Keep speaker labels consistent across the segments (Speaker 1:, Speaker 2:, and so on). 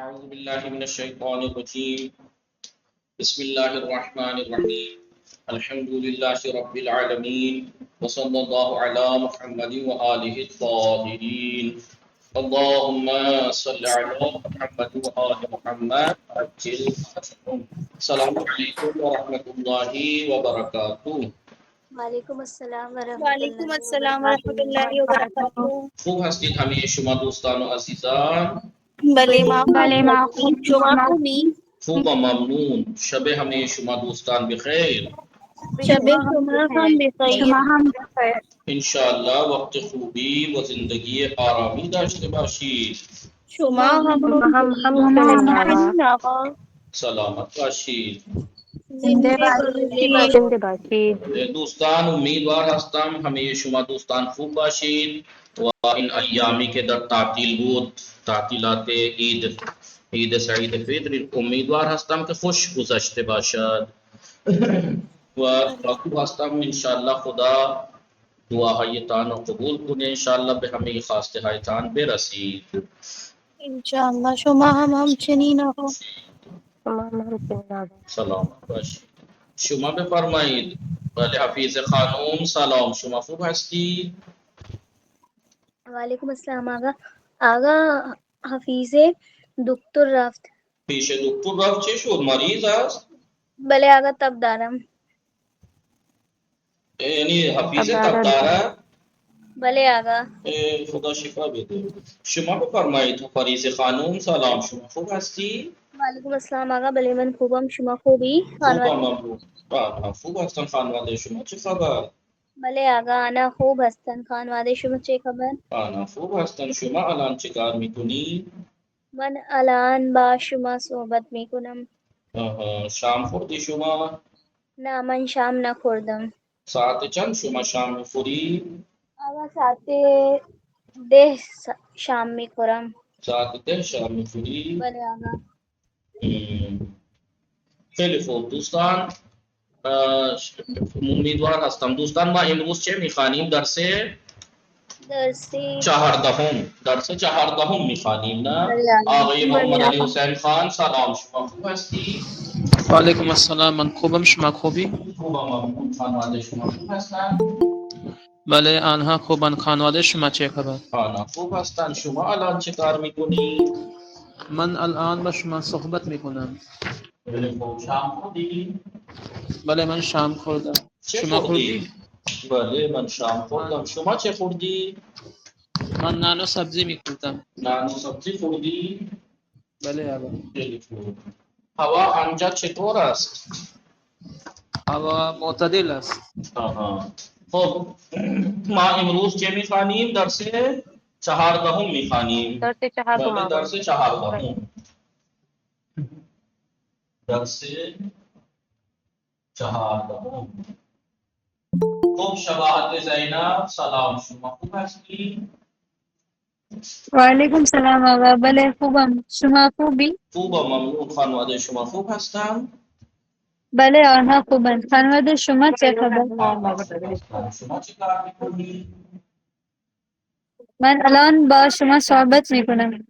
Speaker 1: أعوذ بالله من الشيطان الرجيم بسم الله الرحمن الرحيم الحمد لله رب العالمين وصلى الله على محمد وآله الطاهرين اللهم صل على محمد وآل محمد عجل فرجهم. السلام عليكم ورحمة الله وبركاته.
Speaker 2: وعلیکم السلام ورحمۃ
Speaker 3: وعلیکم
Speaker 2: اللہ
Speaker 3: السلام
Speaker 2: وبرکاتہ.
Speaker 3: ورحمۃ اللہ وبرکاتہ.
Speaker 1: خوب هستید همه شما دوستان و عزیزان؟
Speaker 3: بله ما
Speaker 2: بله
Speaker 3: خوب
Speaker 2: ما
Speaker 3: هستیم. شما خوبی؟
Speaker 1: خوب و ممنون. شب همه شما دوستان بخیر.
Speaker 3: شب شما هم بخیر.
Speaker 2: شما هم بخیر.
Speaker 1: انشاءاللہ وقت خوبی و زندگی آرامی داشته باشید.
Speaker 3: شما هم همچنین آقا.
Speaker 1: سلامت باشید.
Speaker 2: زنده
Speaker 3: زنده باشید.
Speaker 1: دوستان امیدوار هستم همه شما دوستان خوب باشید و این ایامی که در تعطیل بود، تعطیلات عید سعید فطر، امیدوار هستم که خوش گذشته باشد و خوب هستم انشاءالله خدا دعاهایتان رو قبول کنه، انشاءالله به همه خواسته هایتان برسید.
Speaker 3: انشاءالله شما هم همچنین آقا.
Speaker 1: سلامت باشید. شما بفرمایید. بله حفیظ خانم سلام، شما خوب هستی؟
Speaker 2: وعلیکم السلام آقا. آقا حفیظ دکتر رفت.
Speaker 1: پیش دکتر رفت، چه شد؟ مریض است؟
Speaker 2: بله آقا تب دارم.
Speaker 1: یعنی حفیظ تب دارد؟
Speaker 2: بله آقا.
Speaker 1: خدا شفا بده. شما بفرمایید فریض خانم سلام، شما خوب هستی؟
Speaker 2: وعلیکم السلام آقا. بله من خوبم. شما خوبی؟
Speaker 1: خوبم ممنون. بله خوب هستن. خانواده شما چه خبر؟
Speaker 2: بله آقا انا خوب هستن. خانواده شما چه خبر؟
Speaker 1: آنا خوب هستن. شما الان چه کار میکنی؟
Speaker 2: من الان با شما صحبت میکنم.
Speaker 1: شام خوردی شما؟
Speaker 2: نه من شام نخوردم.
Speaker 1: ساعت چند شما شام میخوری؟
Speaker 2: آقا ساعت 10 شام میخورم.
Speaker 1: ساعت 10 شام میخوری؟
Speaker 2: بله آقا.
Speaker 1: خیلی خوب دوستان، امیدوار هستم دوستان ما امروز چه میخوانیم؟ درس
Speaker 2: درسی
Speaker 1: چهاردهم میخوانیم نه؟
Speaker 2: بله آقا.
Speaker 1: آقای محمد علی حسین خان سلام، شما خوب هستی؟
Speaker 4: وعلیکم السلام، من خوبم. شما خوبی؟
Speaker 1: خوبم ممنون. خانواده شما خوب هستن؟
Speaker 4: بله آنها خوبن. خانواده شما چه خبر؟
Speaker 1: آنها خوب هستن. شما الان چه کار میکنی؟
Speaker 4: من الان با شما صحبت میکنم.
Speaker 1: خیلی خوب. شام خوردی؟
Speaker 4: بله من شام خوردم.
Speaker 1: چه
Speaker 4: شما
Speaker 1: خوردی؟
Speaker 4: خوردی؟
Speaker 1: بله من شام خوردم. شما چه خوردی؟
Speaker 4: من نان و سبزی میخوردم.
Speaker 1: نان و سبزی خوردی؟
Speaker 4: بله آقا.
Speaker 1: خیلی خوب. هوا آنجا چطور است؟
Speaker 4: هوا معتدل است.
Speaker 1: آها. خب ما امروز چه میخوانیم؟ درس چهاردهم میخوانیم. بله درس چهاردهم. درس چهاردهم. خب شباهت زینب سلام، شما خوب هستی؟
Speaker 5: وعلیکم السلام آقا. بله خوبم. شما خوبی؟
Speaker 1: خوبم ممنون. خانواده شما خوب هستن؟
Speaker 5: بله آنها خوبند. خانواده شما چه خبر؟
Speaker 1: خوب هستن. شما چه کار میکنی؟
Speaker 5: من الان با شما صحبت میکنم.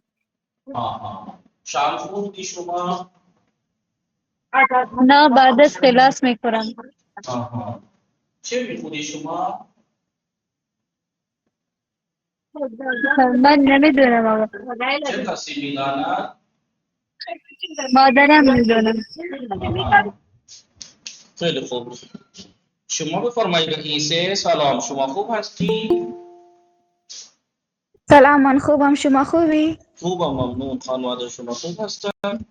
Speaker 1: آها. شام خوردی شما؟
Speaker 5: نه بعد از کلاس میخورم.
Speaker 1: آها. چه میخوری شما؟
Speaker 5: من نمیدونم آقا.
Speaker 1: چه کسی میداند؟
Speaker 5: مادرم میدونم.
Speaker 1: آها. خیلی خوب. شما بفرمایید رئیسه سلام، شما خوب هستی؟
Speaker 6: سلام من خوبم. شما خوبی؟
Speaker 1: خوبم ممنون. خانواده شما خوب هستن؟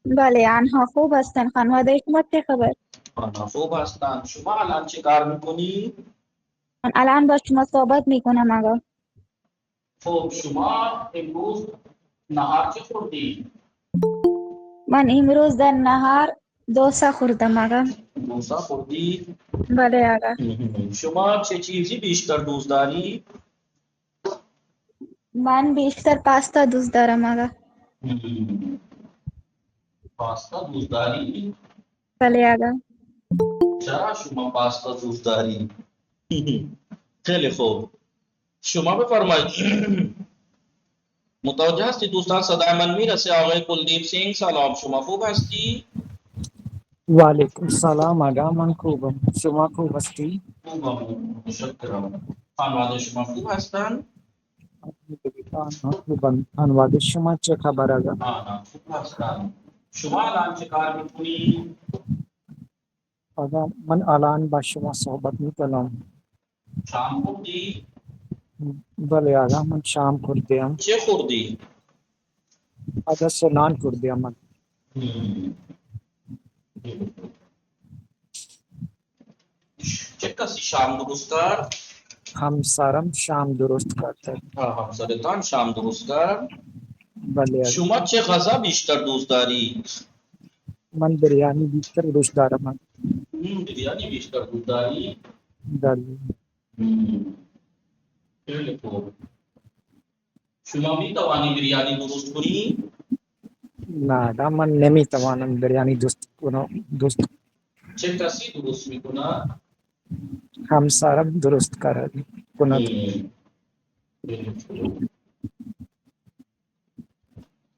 Speaker 6: بله آنها خوب هستن. خانواده شما چه خبر؟
Speaker 1: آنها خوب هستن. شما الان چه کار میکنی؟
Speaker 6: من الان با شما صحبت میکنم آقا.
Speaker 1: خب شما امروز نهار چه خوردی؟
Speaker 6: من امروز در نهار دوسه خوردم آقا.
Speaker 1: دوسه خوردی؟
Speaker 6: بله آقا.
Speaker 1: شما چه چیزی بیشتر دوست داری؟
Speaker 6: من بیشتر پاستا دوست دارم آقا.
Speaker 1: پاستا دوست داری؟
Speaker 6: بله آقا.
Speaker 1: چرا شما پاستا دوست داری؟ خیلی خوب. شما بفرمایید متوجه هستی دوستان؟ صدای من میرسه آقای کلدیپ سینگ؟ سلام، شما خوب هستی؟
Speaker 7: وعلیکم السلام آقا، من خوبم. شما خوب هستی؟
Speaker 1: خوبم، متشکرم. خانواده شما خوب هستن؟
Speaker 7: آنها خوبم. خانواده شما چه خبر آقا؟
Speaker 1: نه خوب هستن. شما الان چه کار میکنی؟
Speaker 7: آقا من الان با شما صحبت میکنم.
Speaker 1: شام خوردی؟
Speaker 7: بله آقا، من شام خوردیم.
Speaker 1: چه خوردی؟
Speaker 7: آقا سنان خوردیم من.
Speaker 1: چه کسی شام درست کرد؟
Speaker 7: همسرم شام درست کرد.
Speaker 1: همسرتان شام درست کرد؟
Speaker 7: بله آقا.
Speaker 1: شما چه غذا بیشتر دوست داری؟
Speaker 7: من بریانی بیشتر دوست دارم.
Speaker 1: بریانی بیشتر دوست داری؟
Speaker 7: بله.
Speaker 1: خیلی خوب. شما می توانی بریانی درست کنی؟
Speaker 7: نه آقا، من نمیتوانم بریانی دوست.
Speaker 1: چه کسی درست میکنه؟
Speaker 7: همسرم درست کند.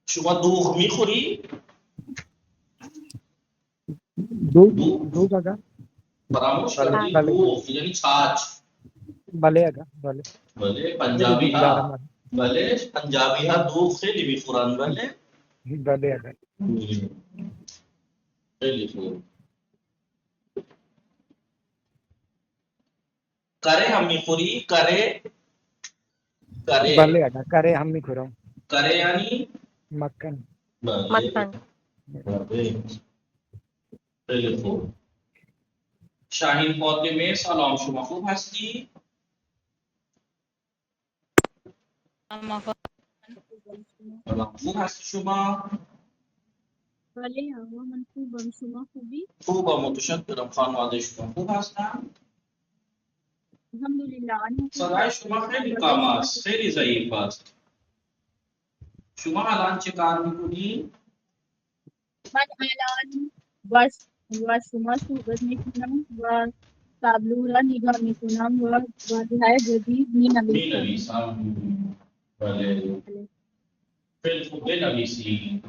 Speaker 1: شما دوغ میخوری؟
Speaker 7: دو آقا.
Speaker 1: فراموش
Speaker 7: بله
Speaker 1: کردی؟
Speaker 7: بله
Speaker 1: دوغ یعنی چھاچ.
Speaker 7: بله آقا. بله
Speaker 1: بله
Speaker 7: خیلی
Speaker 1: پنجابی
Speaker 7: دوست دارم.
Speaker 1: ها، بله پنجابی ها دوغ خیلی میخورن. بله
Speaker 7: بله آقا.
Speaker 1: خیلی خوب. کره هم میخوری؟ کره
Speaker 7: بله آقا، کره هم میخورم.
Speaker 1: کره یعنی
Speaker 7: مکن.
Speaker 1: بله بله. خیلی خوب. شاهین فاطمه سلام، شما خوب هستی؟ سلام، خوب هستی شما؟
Speaker 8: بله آقا من خوبم، شما خوبی؟
Speaker 1: خوبم، متشکرم. خانواده شما خوب هستن؟
Speaker 8: الحمدلله.
Speaker 1: صدای شما خیلی کم است، خیلی ضعیف است. شما الان چه کار میکنی؟
Speaker 8: من الان و شما صحبت میکنم و تابلو را نگاه میکنم و واژه‌های جدید می
Speaker 1: می
Speaker 8: نویسم.
Speaker 1: نویسم. بله خیلی خوب بنویسی.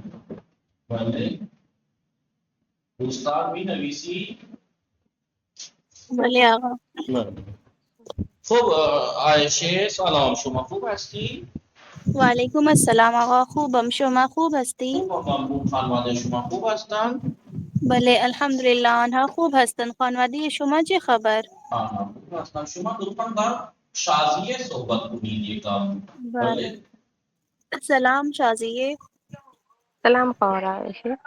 Speaker 1: بله استاد می نویسی؟
Speaker 3: بله آقا.
Speaker 1: خب عایشه سلام، شما خوب هستی؟
Speaker 3: وعلیکم السلام آقا، خوبم. شما خوب هستی؟
Speaker 1: خوب ممنون. خانواده شما خوب هستن؟
Speaker 3: بله الحمدلله آنها خوب هستند. خانواده شما چه خبر؟
Speaker 1: خوب هستن. شما لطفا با شازیه صحبت کنید یکم.
Speaker 3: بله.
Speaker 1: بله
Speaker 3: سلام شازیه.
Speaker 9: سلام خواهر عایشه،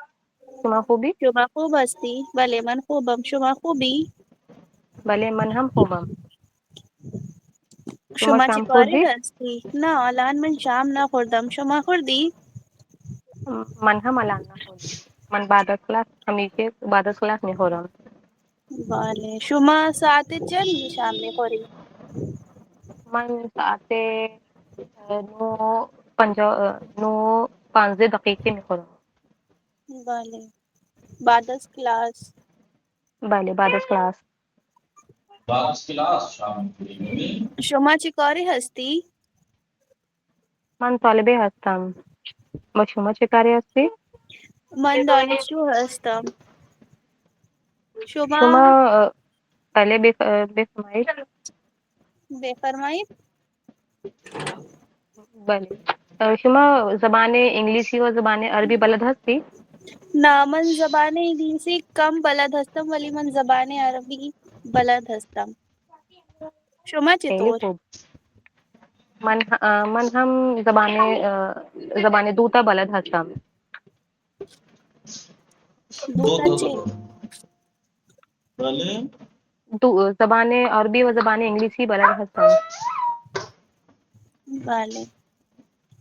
Speaker 9: شما خوبی؟
Speaker 3: شما خوب هستی؟ بله من خوبم. شما خوبی؟
Speaker 9: بله من هم خوبم. شما
Speaker 3: شما چی
Speaker 9: شام
Speaker 3: کاره
Speaker 9: خوردی؟
Speaker 3: هستی؟ نه الان من شام نخوردم. شما خوردی؟
Speaker 9: من هم الان نخوردم. من بعد از کلاس همیشه بعد از کلاس میخورم.
Speaker 3: بله. شما ساعت چند شام میخوری؟
Speaker 9: من ساعت 9:15 میخورم.
Speaker 3: بله. بعد از کلاس.
Speaker 9: بله بعد از کلاس.
Speaker 1: بعد از کلاس شام می‌خوریم.
Speaker 3: شما چی کاره هستی؟
Speaker 9: من طالبه هستم. و شما چه کاری هستی؟
Speaker 3: من دانشجو هستم.
Speaker 9: شما
Speaker 3: شما
Speaker 9: بله بفرمایید.
Speaker 3: بفرمایید.
Speaker 9: بله شما زبان انگلیسی و زبان عربی بلد هستی؟
Speaker 3: نه من زبان انگلیسی کم بلد هستم ولی من زبان عربی بلد هستم. شما
Speaker 9: خیلی
Speaker 3: چطور؟
Speaker 9: خوب. من هم زبان دوتا بلد هستم.
Speaker 1: دو
Speaker 3: دوتا چی؟
Speaker 1: تا. بله
Speaker 9: زبان عربی و زبان انگلیسی بلد هستم.
Speaker 3: بله.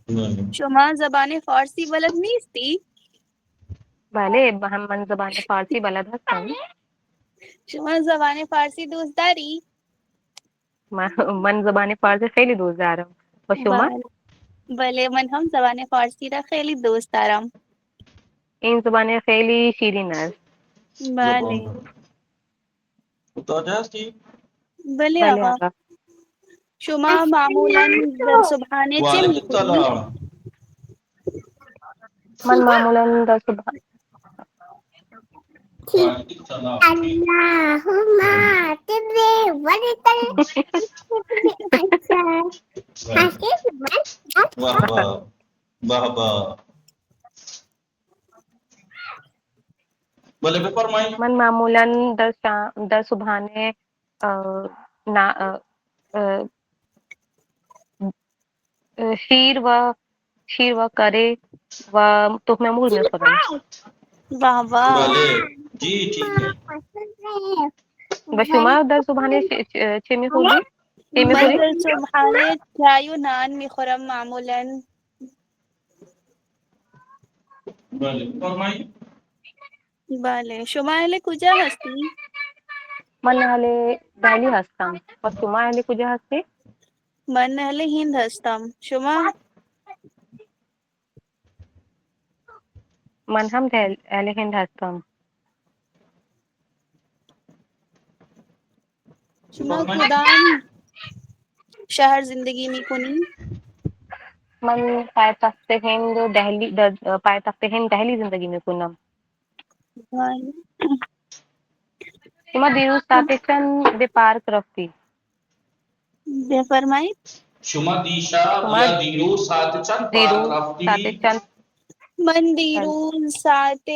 Speaker 1: بله.
Speaker 3: شما زبان فارسی بلد نیستی؟
Speaker 9: بله من زبان فارسی بلد هستم.
Speaker 3: شما زبان فارسی دوست داری؟
Speaker 9: من زبان فارسی خیلی دوست دارم. و شما؟
Speaker 3: بله. بله من هم زبان فارسی را خیلی دوست دارم.
Speaker 9: این زبان خیلی شیرین است.
Speaker 3: بله.
Speaker 1: متوجه هستی؟
Speaker 3: بله
Speaker 9: بله
Speaker 3: آقا.
Speaker 9: آقا.
Speaker 3: شما معمولا در صبحانه چه
Speaker 1: وعلیکم
Speaker 3: میخوری؟
Speaker 1: سلام.
Speaker 9: من معمولاً در صبح
Speaker 1: واہ واہ واہ واہ بولے پہ فرمائی
Speaker 9: من معمولاً در صبحانے شیر و کرے و تخم مرغ میخورم.
Speaker 3: واہ واہ.
Speaker 1: بھلے جی ٹھیک ہے.
Speaker 9: و شما در صبحانه چه میخوری؟
Speaker 3: من در صبحانه چای و نان میخورم معمولاً.
Speaker 1: بله فرمایی.
Speaker 3: بله شما اهل کجا هستی؟
Speaker 9: من اهل دهلی هستم. و شما اهل کجا هستی؟
Speaker 3: من اهل هند هستم. شما؟
Speaker 9: من هم اهل هند هستم.
Speaker 3: شما کدام شهر زندگی میکنی؟
Speaker 9: من پایتخت هند دهلی زندگی میکنم.
Speaker 3: بله.
Speaker 9: شما دیروز ساعت چند به پارک رفتی؟
Speaker 3: بفرمایید.
Speaker 1: شما دیشب یا دیروز ساعت چند پارک رفتی؟
Speaker 3: من دیروز ساعت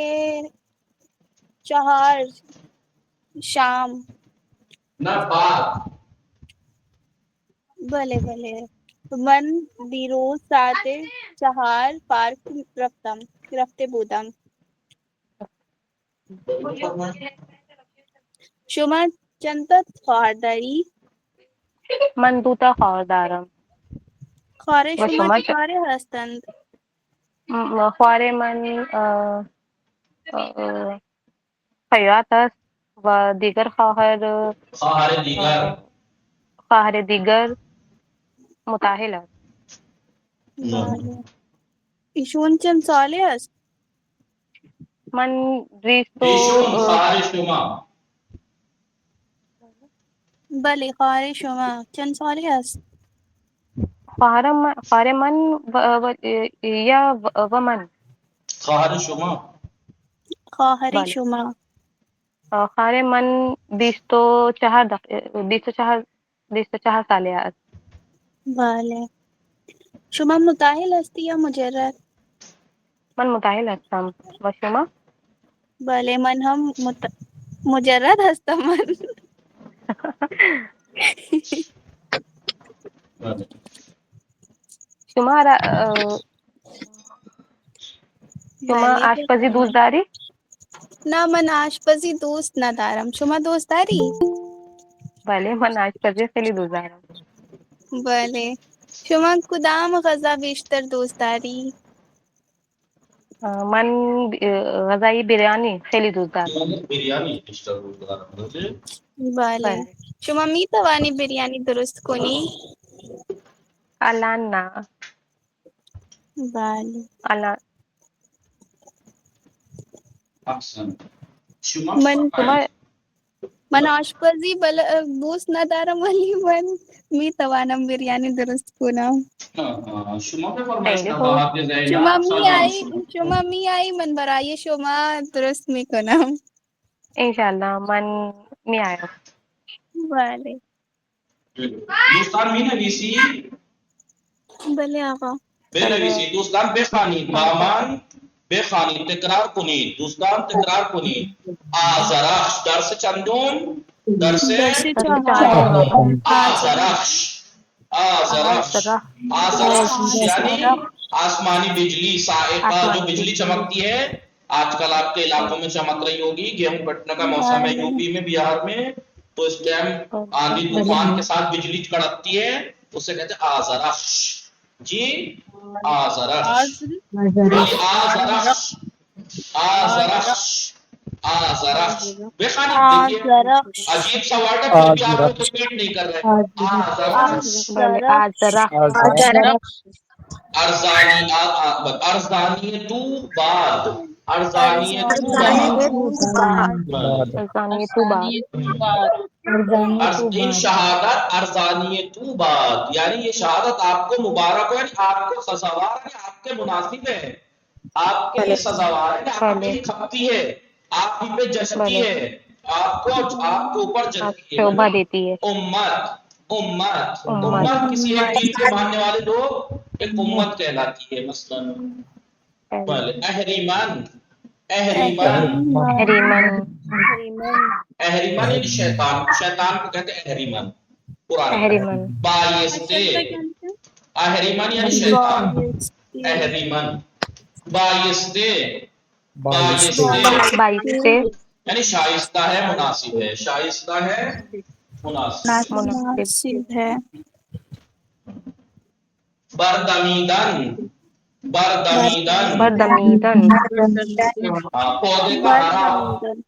Speaker 3: 4 شام.
Speaker 1: نه پارک.
Speaker 3: بله بله. من دیروز ساعت 4 پارک رفته بودم. شما چند تا خواهر داری؟
Speaker 9: من 2 تا خواهر دارم.
Speaker 3: خواهر شما چه کاره هستند؟
Speaker 9: خواهر من خیاط است و دیگر خواهر دیگر متأهل است.
Speaker 3: بله. ایشون چند ساله است؟
Speaker 9: من
Speaker 1: ایشون خواهر شما.
Speaker 3: بله خواهر شما چند ساله است؟
Speaker 9: خواهر من یا و من.
Speaker 1: خواهر شما.
Speaker 3: خواهر شما.
Speaker 9: خواهر من 24 ساله است.
Speaker 3: بله. شما متأهل هستی یا مجرد؟
Speaker 9: من متأهل هستم. و شما؟
Speaker 3: بله من هم مجرد هستم. من
Speaker 9: شما آشپزی دوست داری؟
Speaker 3: نه من آشپزی دوست ندارم. شما دوست داری؟
Speaker 9: بله من آشپزی خیلی دوست دارم.
Speaker 3: بله. شما کدام غذا بیشتر دوست داری؟
Speaker 9: من غذای بریانی خیلی دوست دارم.
Speaker 1: بریانی بیشتر دوست دارم.
Speaker 3: بله. شما می توانی بریانی درست کنی؟
Speaker 9: الان نه.
Speaker 3: بله.
Speaker 9: الان
Speaker 1: احسن.
Speaker 3: من آشپزی دوست ندارم ولی من می توانم بریانی درست کنم.
Speaker 1: شما بفرمایید
Speaker 3: شما می آیی من برای شما درست می کنم.
Speaker 9: انشالله من می آیم.
Speaker 3: بله.
Speaker 1: دوستان می نویسی؟
Speaker 3: بله آقا.
Speaker 1: بنویسید دوستان بخوانید. مامان بخوانید تکرار کنید. دوستان تکرار کنید. آزرخش درس چندم؟ درس آزرخش. آزرخش یعنی آسمانی بجلی سائقہ جو بجلی چمکتی ہے. آج کل آپ کے علاقوں میں چمک رہی ہوگی. گیہوں کٹنے کا موسم ہے یوپی میں بہار میں. تو اس ٹائم آندھی طوفان کے ساتھ بجلی کڑکتی ہے. اسے کہتے ہیں آزرخش. جی آزرخش. آزرخش بخوانید. عجیب سا ورڈ ہے پھر بھی آپ لوگ ریپیٹ نہیں کر رہے. ارزانیت بعد. ان شہادت ارزانیت بعد یعنی یہ شہادت آپ کو مبارک ہو. یعنی آپ کو سزاوار ہے. آپ کے مناسب ہے. آپ کے لیے سزاوار ہے، آپ کے لیے کھپتی ہے، آپ ہی پہ جچتی ہے، آپ کے اوپر جچتی ہے۔
Speaker 9: شوبھا دیتی ہے۔
Speaker 1: امت کسی ایک دین کے ماننے والے لوگ ایک امت کہلاتی ہے۔ مثلا اہریمن یعنی شیطان کو کہتے ہیں اہریمن قرآن۔ بایستے اہریمن یعنی شیطان، اہریمن بایستے یعنی شائستہ ہے، مناسب ہے، شائستہ ہے، مناسب۔
Speaker 3: مناسب ہے۔
Speaker 1: بردمیدن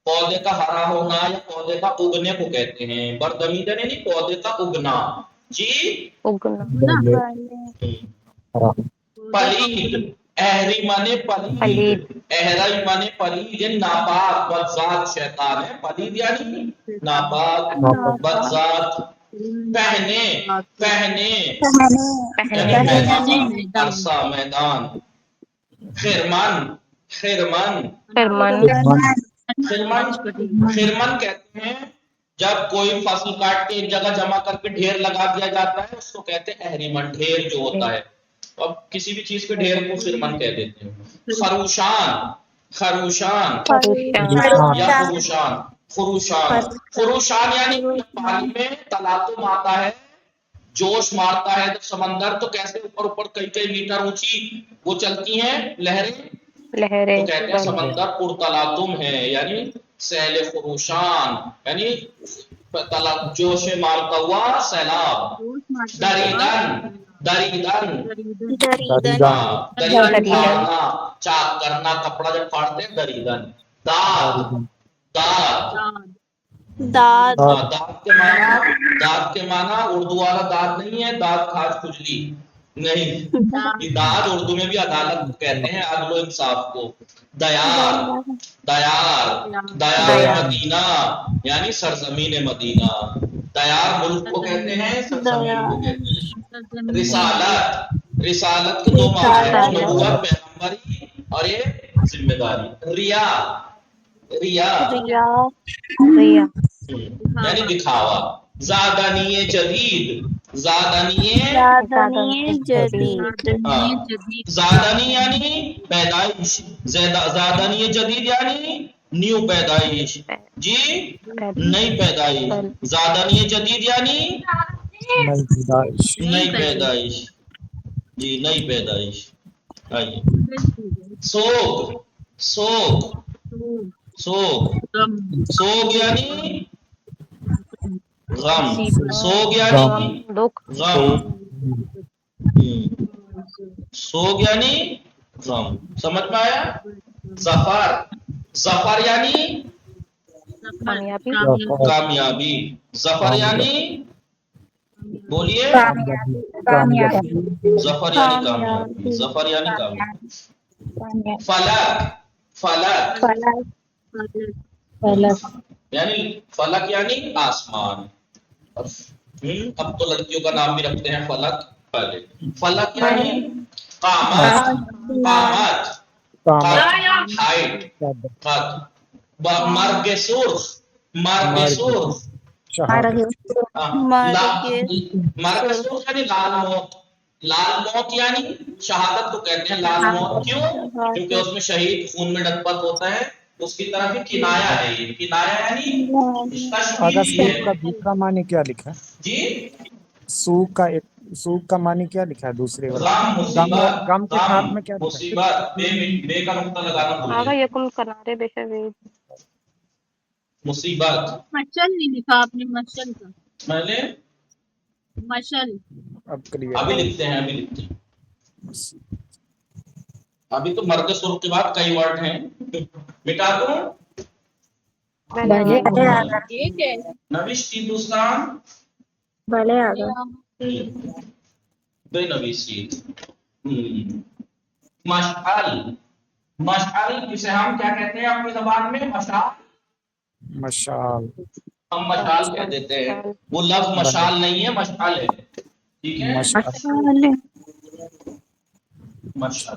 Speaker 1: پودے کا ہرا ہونا یا پودے کا اگنے کو کہتے ہیں۔ بردمیدن یعنی پودے کا اگنا۔ جی پلید، اہریمن پلید یعنی ناپاک بدذات شیطان ہے۔ پلید یعنی ناپاک بدذات۔ پہنے یعنی میدان، عرصہ، میدان۔ خرمن کہتے ہیں جب کوئی فصل کاٹ کے ایک جگہ جمع کر کے ڈھیر لگا دیا جاتا ہے، اس کو کہتے ہیں اہریمن، ڈھیر جو ہوتا ہے۔ اب کسی بھی چیز کے ڈھیر کو خرمن کہہ دیتے ہیں۔ خروشان یا خروشان یعنی پانی میں تلاطم آتا ہے، جوش مارتا ہے جب سمندر، تو کیسے اوپر کئی میٹر اونچی وہ چلتی ہیں لہریں، تو کہتے ہیں سمندر پرتلاطم ہے، یعنی سیل خروشان یعنی جوش مارتا ہوا سیلاب۔ دریدن پھاڑنا، چاک کرنا، کپڑا جب پھاڑتے ہیں دریدن۔ داد کے معنی اردو والا داد نہیں ہے، داد کھاج کھجلی نہیں، داد اردو میں بھی عدالت کہتے ہیں، عدل و انصاف کو۔ دیار مدینہ یعنی سرزمین مدینہ۔ دیار ملک کو کہتے ہیں، سرزمین کو کہتے ہیں۔ رسالت کے دو معنی ہیں، نبوت، پیغمبری، اور یہ ذمہ داری۔ ریا یعنی دکھاوا۔ زادنی جدید زادنی یعنی پیدائش، زادنی جدید یعنی نیو پیدائش، جی نئی پیدائش۔ زادنی جدید یعنی نئی پیدائش، جی نئی پیدائش۔ آئیے سوگ یعنی غم، سوگ یعنی غم، سوگ یعنی غم، سمجھ میں آیا؟ ظفر یعنی کامیابی، ظفر یعنی بولیے، ظفر یعنی کامیابی، ظفر یعنی کامیابی۔ فلک یعنی فلک یعنی آسمان۔ اب تو لڑکیوں کا نام بھی رکھتے ہیں فلک پہلے۔ فلک یعنی قامت، ہائٹ، مرگ سرخ یعنی لال موت۔ لال موت یعنی شہادت کو کہتے ہیں لال موت۔ کیوں؟ کیونکہ اس میں شہید خون میں لت پت ہوتا ہے، اس کی طرف ہی کنایا ہے۔ یہ کنایا یعنی
Speaker 7: سوگ کا دوسرا معنی کیا لکھا ہے؟
Speaker 1: جی
Speaker 7: سوگ کا معنی کیا لکھا ہے دوسرے
Speaker 1: غم
Speaker 7: کے ساتھ میں کیا لکھا ہے؟
Speaker 1: مصیبت، بے کا نقطہ لگانا
Speaker 9: آگا یکم کنارے بے شوید
Speaker 1: مصیبت۔
Speaker 8: مشل نہیں لکھا آپ نے، مشل کا
Speaker 1: میں نے
Speaker 8: مشل
Speaker 1: ابھی لکھتے ہیں ابھی تو مرد سرخ کے بعد کئی ورڈ ہیں، مٹا دوں؟
Speaker 8: ایک ہے
Speaker 1: نوشتی دوستان
Speaker 2: بھلے آگا
Speaker 1: بے نویسی۔ مشعل جسے ہم کیا کہتے ہیں اپنی زبان میں؟
Speaker 7: مشعل،
Speaker 1: ہم مشعل کہہ دیتے ہیں، وہ لفظ مشعل نہیں ہے، مشعل ہے، ٹھیک ہے؟ مشعل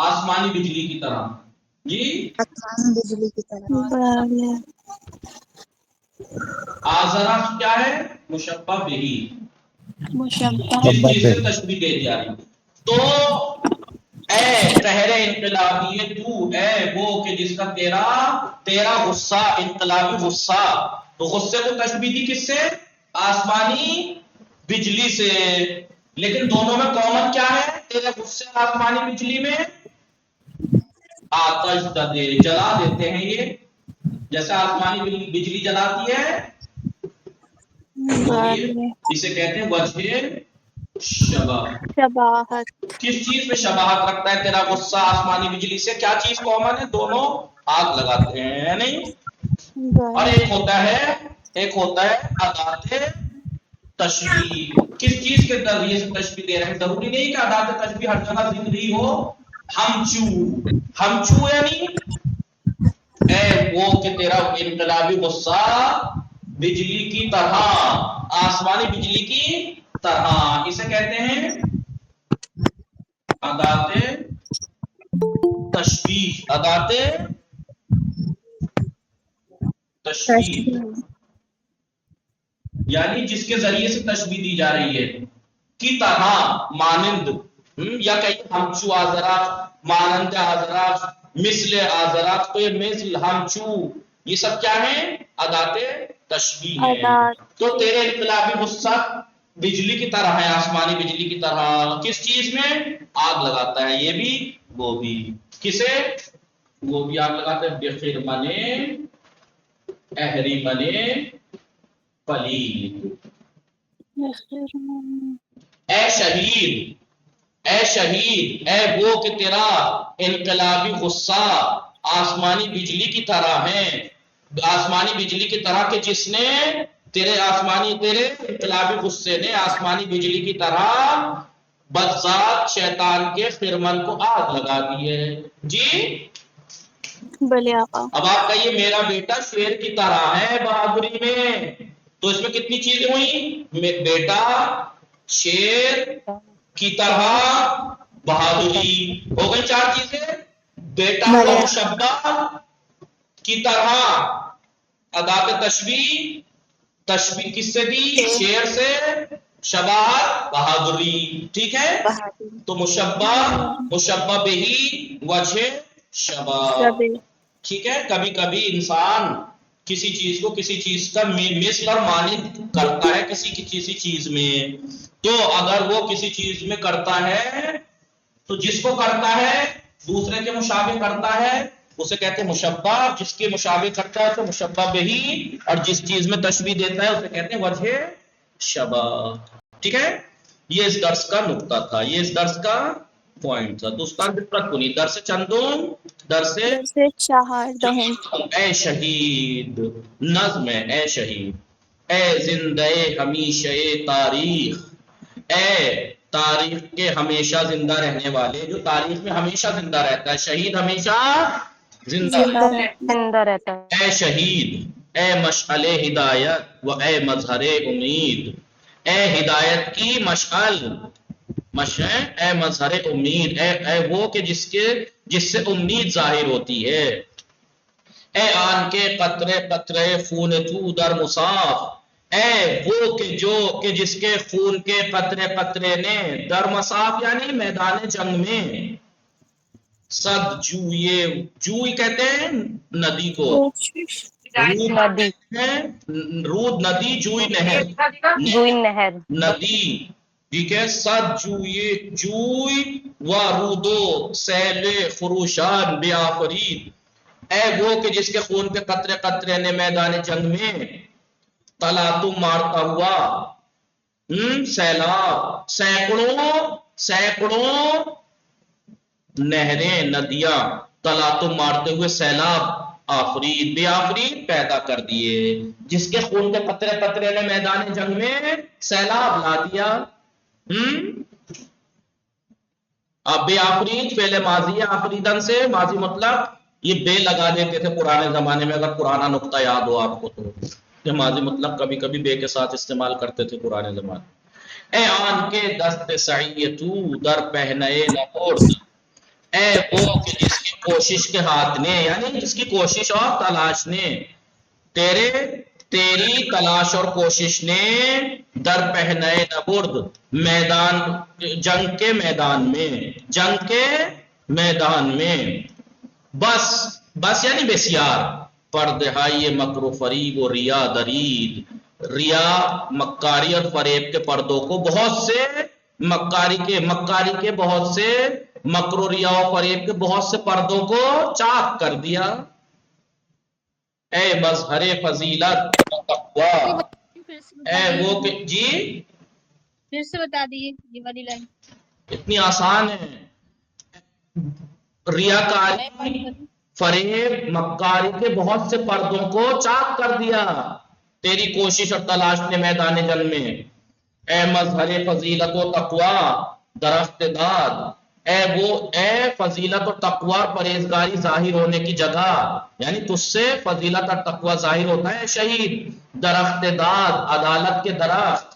Speaker 1: آسمانی بجلی کی طرح. جی
Speaker 6: بجلی کی طرح.
Speaker 3: بله.
Speaker 1: آزرف کیا ہے؟ مشبہ بہی،
Speaker 3: مشبہ.
Speaker 1: جس چیز سے تشبیہ دے دی جا رہی. تو اے قہر انقلابی تو، اے وہ کہ جس کا تیرا غصہ انقلابی غصہ. تو غصے کو تشبیہ دی کس سے؟ آسمانی بجلی سے. لیکن دونوں میں کامن کیا ہے؟ تیرے غصے اور آسمانی بجلی میں آتش دے، جلا دیتے ہیں. یہ جیسے آسمانی بجلی جلاتی ہے،
Speaker 3: بله.
Speaker 1: اسے کہتے ہیں وجہ شبہ.
Speaker 3: شباہت.
Speaker 1: کس چیز میں شباہت رکھتا ہے تیرا غصہ آسمانی بجلی سے؟ کیا چیز کامن ہے؟ دونوں آگ لگاتے ہیں، نہیں؟ اور
Speaker 3: بله.
Speaker 1: ایک ہوتا ہے ادات تشبیہ. کس چیز کے ذریعے سے تشبیہ دے رہے ہیں؟ ضروری نہیں کہ ادات تشبیہ ہر جگہ ذکری ہو. ہمچو یعنی اے وہ کہ تیرا انقلابی غصہ بجلی کی طرح، آسمانی بجلی کی طرح. اسے کہتے ہیں ادات تشبیہ. ادات تشبیہ یعنی جس کے ذریعے سے تشبیہ دی جا رہی ہے. کی طرح، مانند، یا کہیں ہمچو آزرات، مانند آزرات، مثل آزرات. تو یہ مثل، ہمچو، یہ سب کیا ہیں؟ ادات تشبیہ ہیں.
Speaker 3: ادات.
Speaker 1: تو تیرے انقلابی غصہ بجلی کی طرح ہے، آسمانی بجلی کی طرح. کس چیز میں؟ آگ لگاتا ہے. یہ بھی وہ بھی. کسے؟ وہ بھی آگ لگاتا ہے. بخیر منے، اہری منے، پلید. اے شہید، اے شہید، اے وہ کہ تیرا انقلابی غصہ آسمانی بجلی کی طرح ہے. آسمانی بجلی کی طرح کہ جس نے تیرے انقلابی غصے نے آسمانی بجلی کی طرح بدذات شیطان کے خرمن کو آگ لگا دی ہے. جی
Speaker 3: بله آقا.
Speaker 1: اب آپ کہیے میرا بیٹا شیر کی طرح ہے بہادری میں. تو اس میں کتنی چیزیں ہوئی؟ بیٹا شیر کی طرح بہادری، ہو گئی 4 چیزیں. بیٹا کا مشبہ کی طرح، ادات تشبیہ کس سے دی؟ شیر سے. شباہت بہادری. ٹھیک ہے. تو مشبہ بہی، وجہ شبہ. ٹھیک ہے. کبھی کبھی انسان کسی چیز کو کسی چیز کا مثل اور مانند کرتا ہے کسی چیز میں. تو اگر وہ کسی چیز میں کرتا ہے تو جس کو کرتا ہے دوسرے کے مشابہ کرتا ہے اسے کہتے ہیں مشبہ. جس کے مشابہ کرتا ہے تو مشبہ بہی، اور جس چیز میں تشبیہ دیتا ہے اسے کہتے ہیں وجہ شبہ. ٹھیک ہے. یہ اس درس کا نقطہ تھا، یہ اس درس کا پوائنٹ تھا. دوستان دقت کنی درس چندوں، درس
Speaker 3: چہاردہم.
Speaker 1: اے شہید، نظم ہے. اے شہید، اے زندہ ہمیشہ تاریخ، اے تاریخ کے ہمیشہ زندہ رہنے والے، جو تاریخ میں ہمیشہ زندہ رہتا ہے. شہید ہمیشہ
Speaker 9: زندہ رہتا ہے.
Speaker 1: اے شہید، اے مشعل ہدایت و اے مظہر امید. اے ہدایت کی مشعل، اے مظہر امید، اے وہ کہ جس سے امید ظاہر ہوتی ہے. اے آن کے قطرے قطرے خون تو در مصاف، اے وہ کہ جس کے خون کے قطرے قطرے نے در مصاف یعنی میدان جنگ میں صد جوئی کہتے ہیں ندی کو، رود ندی، جوئی نہر،
Speaker 9: جوئی نہر،
Speaker 1: ندی. ٹھیک ہے. صد جوئی و رودو سیل خروشان بے آفرید. اے وہ کہ جس کے خون کے قطرے قطرے نے میدان جنگ میں تلاتم مارتا ہوا سیلاب، سینکڑوں نہریں ندیاں تلاتم مارتے ہوئے سیلاب آفرید، بے آفرید پیدا کر دیے. جس کے خون کے قطرے قطرے نے میدان جنگ میں سیلاب لا دیا. اب بے آفرید فعل ماضی ہے، آفریدن سے ماضی مطلق. یہ بے لگا دیتے تھے پرانے زمانے میں، اگر پرانا نقطہ یاد ہو آپ کو تو یہ ماضی مطلق کبھی کبھی بے کے ساتھ استعمال کرتے تھے پرانے زمانے. اے آن کے دست سعی تو در پہنے نخورد، اے وہ کہ جس کی کوشش کے ہاتھ نے، یعنی جس کی کوشش اور تلاش نے، تیری تلاش اور کوشش نے در پہنائے نبرد میدان، جنگ کے میدان میں بس یعنی بسیار پردہائی مکر و فریب و ریا درید، ریا مکاری اور فریب کے پردوں کو بہت سے مکاری کے بہت سے مکر و ریا و فریب کے بہت سے پردوں کو چاک کر دیا۔ اے مظہر فضیلت و تقوی، اے وہ کہ جی
Speaker 8: پھر سے بتا دیجیے یہ والی لائن۔
Speaker 1: اتنی آسان ہے، ریاکاری فریب مکاری کے بہت سے پردوں کو چاک کر دیا تیری کوشش اور تلاش نے میدان جنگ میں۔ اے مظہر فضیلت و تقوی درخت داد، اے فضیلت اور تقوی پرہیزگاری ظاہر ہونے کی جگہ، یعنی تجھ سے فضیلت اور تقوی ظاہر ہوتا ہے شہید، درخت داد عدالت کے درخت،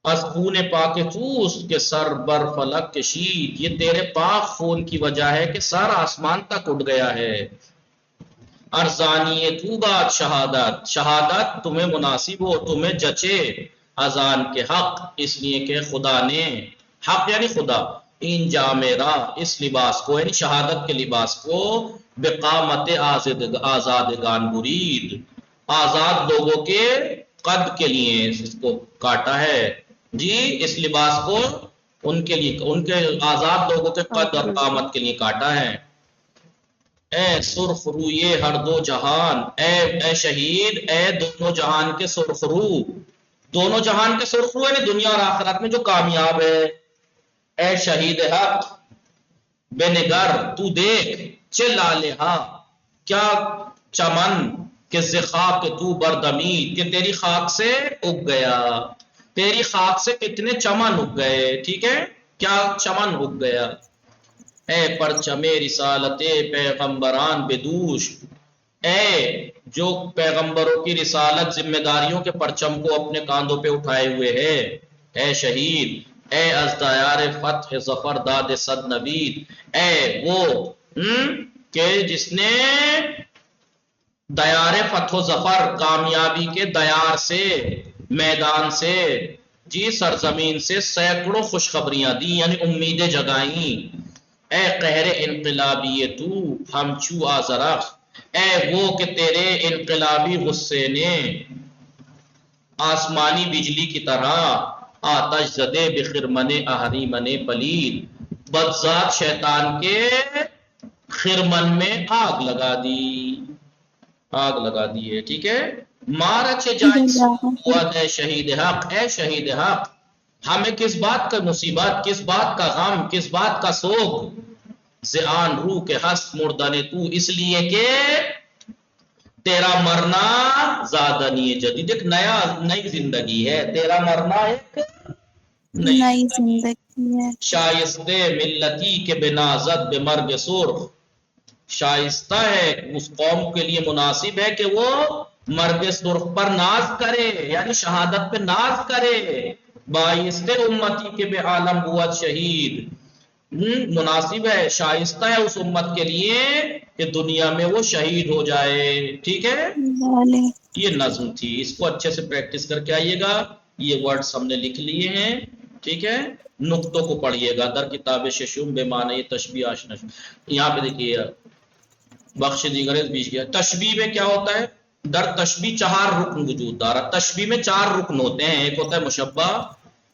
Speaker 1: از خون پاک توس کے سر بر فلک کشید، یہ تیرے پاک خون کی وجہ ہے کہ سر آسمان تک اٹھ گیا ہے۔ ارزانی تو بات شہادت تمہیں مناسب ہو، تمہیں جچے اذان کے حق، اس لیے کہ خدا نے، حق یعنی خدا، ان جامرا اس لباس کو یعنی شہادت کے لباس کو بقامت آزادگان برید، آزاد لوگوں کے قد کے لیے اس کو کاٹا ہے جی، اس لباس کو ان کے لیے، ان کے آزاد لوگوں کے قد اور قامت کے لیے کاٹا ہے۔ اے سرخ روئے ہر دو جہان، اے شہید، اے دونوں جہان کے سرخ رو، دونوں جہان کے سرخ رو یعنی دنیا اور آخرت میں جو کامیاب ہے۔ اے شہید حق بے نگر تو دیکھ چلا لہا کیا چمن کہ خاک تو بردمید، کہ تیری خاک سے اگ گیا، تیری خاک سے کتنے چمن اگ گئے، ٹھیک ہے، کیا چمن اگ گیا۔ اے پرچم رسالت پیغمبران بدوش، اے جو پیغمبروں کی رسالت ذمہ داریوں کے پرچم کو اپنے کاندھوں پہ اٹھائے ہوئے ہے۔ اے شہید، اے از دیار فتح ظفر داد صد نوید، اے وہ کہ جس نے دیار فتح و ظفر کامیابی کے دیار سے، میدان سے جی، سرزمین سے سینکڑوں خوشخبریاں دی یعنی امیدیں جگائیں۔ اے قہر انقلابی تو ہم چو آزرخ، اے وہ کہ تیرے انقلابی غصے نے آسمانی بجلی کی طرح آتش زدے بخرمن اہریمن پلید، بدذات شیطان کے خرمن میں آگ لگا دی ہے، ٹھیک ہے۔ مارا چھے جائیں اے شہید حق، اے شہید حق، ہمیں کس بات کا مصیبت، کس بات کا غم، کس بات کا سوگ، زیان روح کے ہست مردن تو، اس لیے کہ تیرا مرنا زادنی جدید، ایک نئی زندگی ہے، تیرا مرنا ایک
Speaker 3: نئی زندگی ہے۔
Speaker 1: شائستہ ملتی کے بنازت بمرگ سرخ، شائستہ ہے اس قوم کے لیے مناسب ہے کہ وہ مرگ سرخ پر ناز کرے، یعنی شہادت پہ ناز کرے۔ بائست امتی کے بے عالم بوت شہید، مناسب ہے، شائستہ ہے اس امت کے لیے کہ دنیا میں وہ شہید ہو جائے، ٹھیک ہے۔ یہ نظم تھی، اس کو اچھے سے پریکٹس کر کے آئیے گا، یہ ورڈز ہم نے لکھ لیے ہیں، ٹھیک ہے۔ نقطوں کو پڑھیے گا، در کتاب ششم بے معنی تشبیہ آشنا، یہاں پہ دیکھیے بخش دیگرز بیچ گیا۔ تشبیہ میں کیا ہوتا ہے؟ در تشبیہ 4 رکن وجود دارا، تشبیہ میں 4 رکن ہوتے ہیں، ایک ہوتا ہے مشبہ،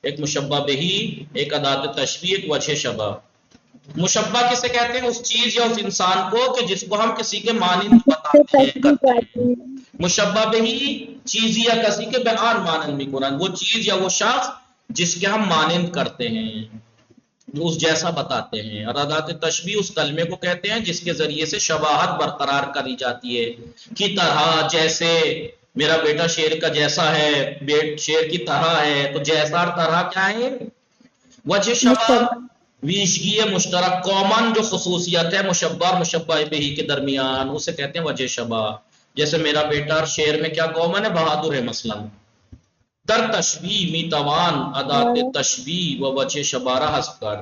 Speaker 1: ایک مشبہ بہی، ایک ادات تشبیہ، ایک وجہ شبہ۔ مشبہ کسے کہتے ہیں؟ اس چیز یا اس انسان کو کہ جس کو ہم کسی کے مانند بتاتے ہیں، کرتے ہیں۔ مشبہ بہی چیز یا کسی کے بیان مانند میں قرآن، وہ چیز یا وہ شخص جس کے ہم مانند کرتے ہیں، اس جیسا بتاتے ہیں۔ اور ادات تشبیہ اس کلمے کو کہتے ہیں جس کے ذریعے سے شباہت برقرار کری جاتی ہے، کی طرح، جیسے میرا بیٹا شیر کا جیسا ہے، شیر کی طرح ہے، تو جیسا اور طرح کیا ہے؟ وجہ شبہ ویشگی مشترک، کامن جو خصوصیت ہے مشبہ اور مشبہ بہی کے درمیان، اسے کہتے ہیں وجہ شبہ۔ جیسے میرا بیٹا اور شیر میں کیا کامن ہے؟ بہادر ہے مثلا۔ در تشبیہ میتوان ادات تشبیہ و وجہ شبارہ حسب کر،